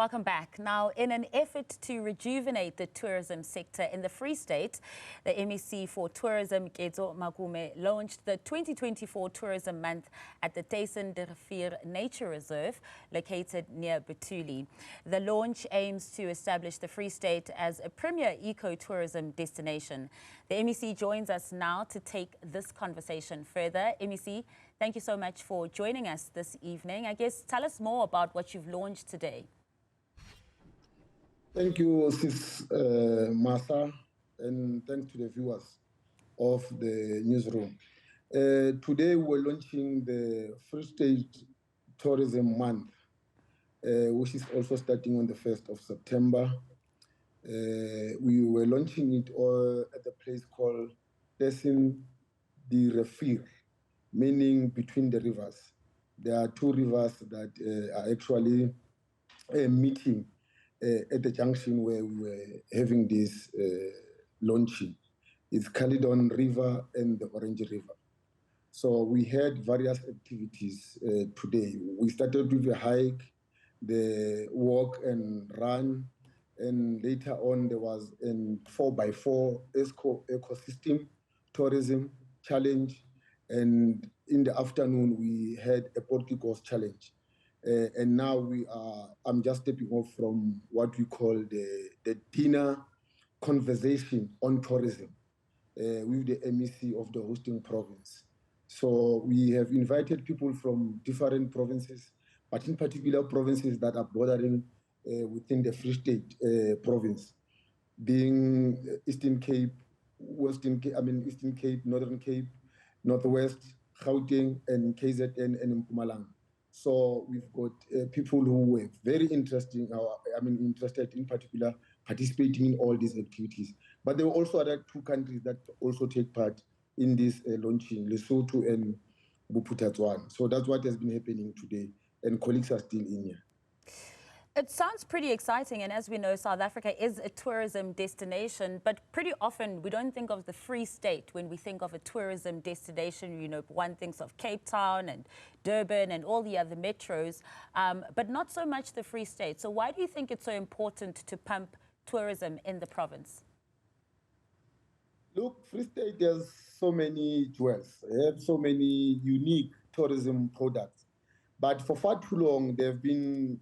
Welcome back. Now, in an effort to rejuvenate the tourism sector in the Free State, the MEC for Tourism, Ketso, Makume, launched the 2024 Tourism Month at the Tussen Riviere Nature Reserve, located near Bethulie. The launch aims to establish the Free State as a premier eco-tourism destination. The MEC joins us now to take this conversation further. MEC, thank you so much for joining us this evening. I guess tell us more about what you've launched today. Thank you, Sis Martha, and thanks to the viewers of the newsroom. Today we're launching the Free State Tourism Month, which is also starting on the 1st of September. We were launching it at a place called Tussen Riviere, meaning between the rivers. There are two rivers that are actually meeting at the junction where we were having this launching. It's Caledon River and the Orange River. So we had various activities today. We started with a hike, the walk and run, and later on there was a 4x4 ecosystem tourism challenge, and in the afternoon we had a porticos challenge. And now I'm just stepping off from what we call the dinner conversation on tourism with the MEC of the hosting province. So we have invited people from different provinces, but in particular provinces that are bordering within the Free State province, being Eastern Cape, Eastern Cape, Northern Cape, Northwest, Gauteng, and KZN, and Mpumalanga. So we've got people who were very interested in particular participating in all these activities. But there were also other two countries that also take part in this launching, Lesotho and Bophuthatswana. So that's what has been happening today, and colleagues are still in here. It sounds pretty exciting, and as we know, South Africa is a tourism destination, but pretty often we don't think of the Free State when we think of a tourism destination. You know, one thinks of Cape Town and Durban and all the other metros, but not so much the Free State. So why do you think it's so important to pump tourism in the province? Look, Free State has so many jewels. They have so many unique tourism products. But for far too long, there have been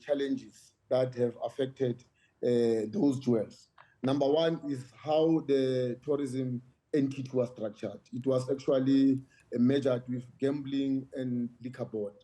challenges that have affected those jewels. Number one is how the tourism entity was structured. It was actually measured with gambling and liquor board.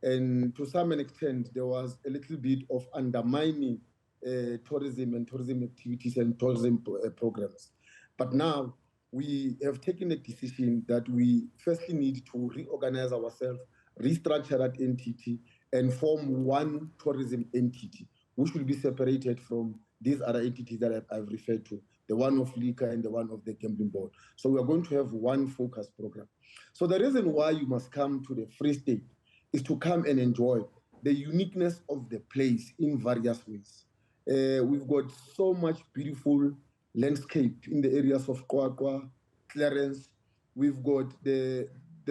And to some extent, there was a little bit of undermining tourism and tourism activities and tourism programs. But now we have taken a decision that we firstly need to reorganize ourselves, restructure that entity, and form one tourism entity, which will be separated from these other entities that I've referred to, the one of liquor and the one of the gambling board. So we are going to have one focus program. So the reason why you must come to the Free State is to come and enjoy the uniqueness of the place in various ways. We've got so much beautiful landscape in the areas of Kwakwa, Clarence. We've got the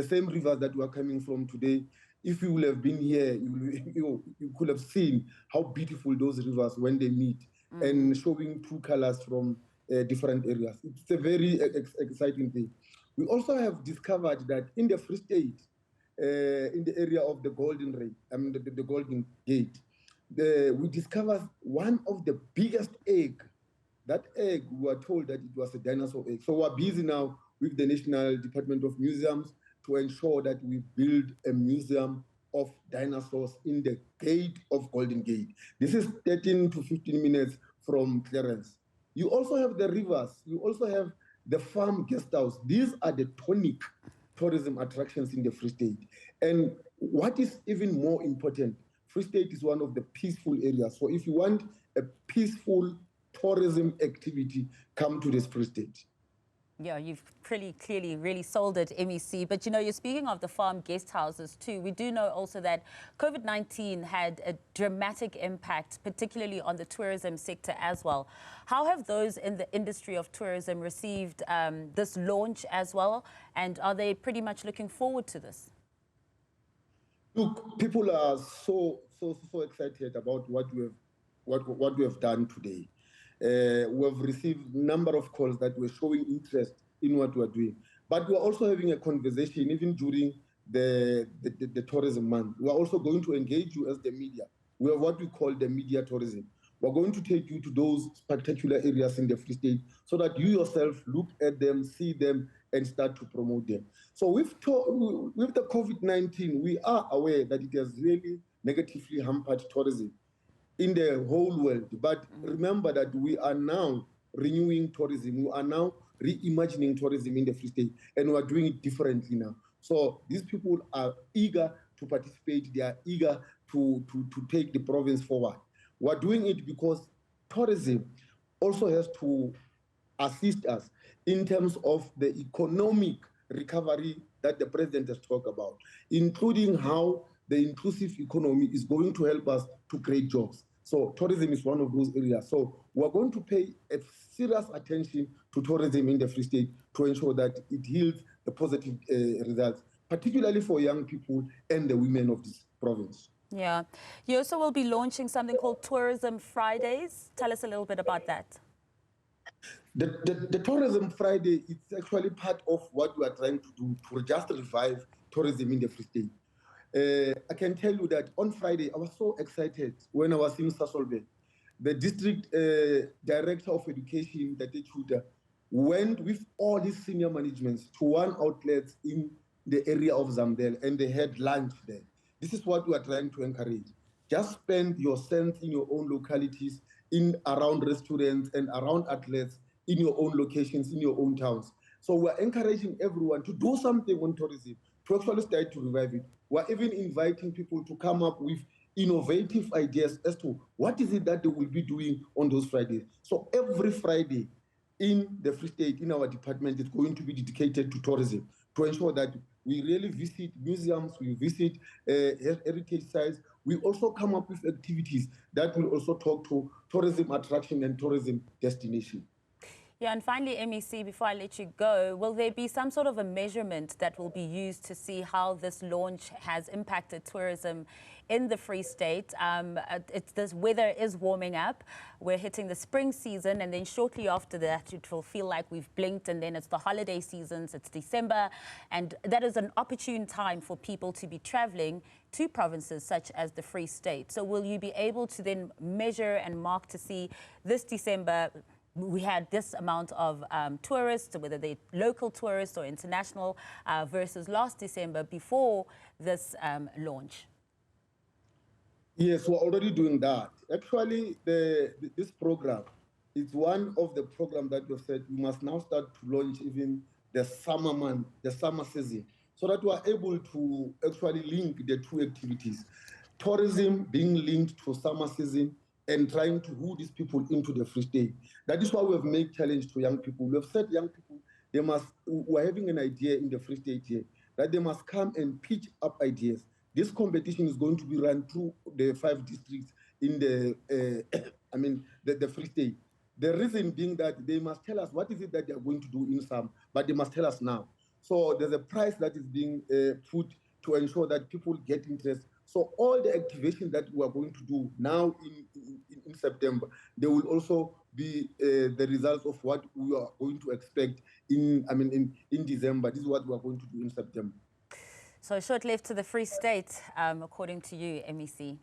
same rivers that we are coming from today. If you will have been here, you could have seen how beautiful those rivers when they meet and showing true colors from different areas. It's a very exciting thing. We also have discovered that in the Free State, in the area of the Golden Ray, the Golden Gate, we discovered one of the biggest egg. That egg, we were told that it was a dinosaur egg. So we're busy now with the National Department of Museums to ensure that we build a museum of dinosaurs in the gate of Golden Gate. This is 13 to 15 minutes from Clarence. You also have the rivers. You also have the farm guest house. These are the tonic tourism attractions in the Free State. And what is even more important, Free State is one of the peaceful areas. So if you want a peaceful tourism activity, come to this Free State. Yeah, you've pretty clearly really sold it, MEC. But, you know, you're speaking of the farm guest houses, too. We do know also that COVID-19 had a dramatic impact, particularly on the tourism sector as well. How have those in the industry of tourism received this launch as well? And are they pretty much looking forward to this? Look, people are so so excited about what we have done today. We have received a number of calls that were showing interest in what we are doing. But we are also having a conversation even during the tourism month. We are also going to engage you as the media. We have what we call the media tourism. We're going to take you to those particular areas in the Free State so that you yourself look at them, see them, and start to promote them. So with the COVID-19, we are aware that it has really negatively hampered tourism in the whole world. But remember that we are now renewing tourism. We are now reimagining tourism in the Free State, and we are doing it differently now. So these people are eager to participate. They are eager to take the province forward. We're doing it because tourism also has to assist us in terms of the economic recovery that the president has talked about, including how the inclusive economy is going to help us to create jobs. So tourism is one of those areas. So we're going to pay a serious attention to tourism in the Free State to ensure that it yields the positive results, particularly for young people and the women of this province. Yeah. You also will be launching something called Tourism Fridays. Tell us a little bit about that. The Tourism Friday is actually part of what we are trying to do to just revive tourism in the Free State. I can tell you that on Friday, I was so excited when I was in Sasolburg. The district director of education, the tutor, went with all his senior managements to one outlet in the area of Zambel, and they had lunch there. This is what we are trying to encourage. Just spend your cents in your own localities, in around restaurants and around outlets, in your own locations, in your own towns. So we're encouraging everyone to do something on tourism, to actually start to revive it. We're even inviting people to come up with innovative ideas as to what is it that they will be doing on those Fridays. So every Friday in the Free State, in our department, is going to be dedicated to tourism, to ensure that we really visit museums, we visit heritage sites. We also come up with activities that will also talk to tourism attraction and tourism destination. Yeah, and finally, MEC, before I let you go, will there be some sort of a measurement that will be used to see how this launch has impacted tourism in the Free State? This weather is warming up. We're hitting the spring season, and then shortly after that, it will feel like we've blinked, and then it's the holiday seasons, it's December, and that is an opportune time for people to be traveling to provinces such as the Free State. So will you be able to then measure and mark to see this December, we had this amount of tourists, whether they're local tourists or international, versus last December before this launch? Yes, we're already doing that. Actually, this program is one of the programs that we've said we must now start to launch even the summer month, the summer season, so that we are able to actually link the two activities. Tourism being linked to summer season and trying to woo these people into the Free State. That is why we have made challenge to young people. We have said young people, we're having an idea in the Free State here, that they must come and pitch up ideas. This competition is going to be run through the 5 districts in the Free State. The reason being that they must tell us what is it that they are going to do in some, but they must tell us now. So there's a price that is being put to ensure that people get interest. So all the activation that we are going to do now in September, they will also be the results of what we are going to expect in December. This is what we are going to do in September. So short left to the Free State, according to you, MEC.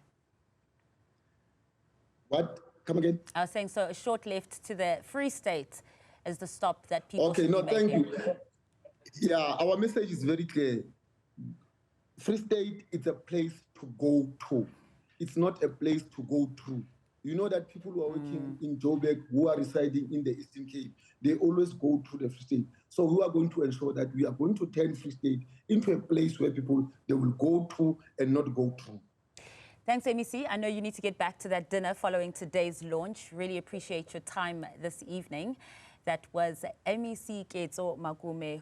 What? Come again? I was saying, so a short left to the Free State is the stop that people Okay, should no, be thank making. you. Yeah, our message is very clear. Free State is a place to go to. It's not a place to go through. You know that people who are working in Joburg, who are residing in the Eastern Cape, they always go through the Free State. So we are going to ensure that we are going to turn Free State into a place where people, they will go to and not go through. Thanks, MEC. I know you need to get back to that dinner following today's launch. Really appreciate your time this evening. That was MEC Ketso Makume.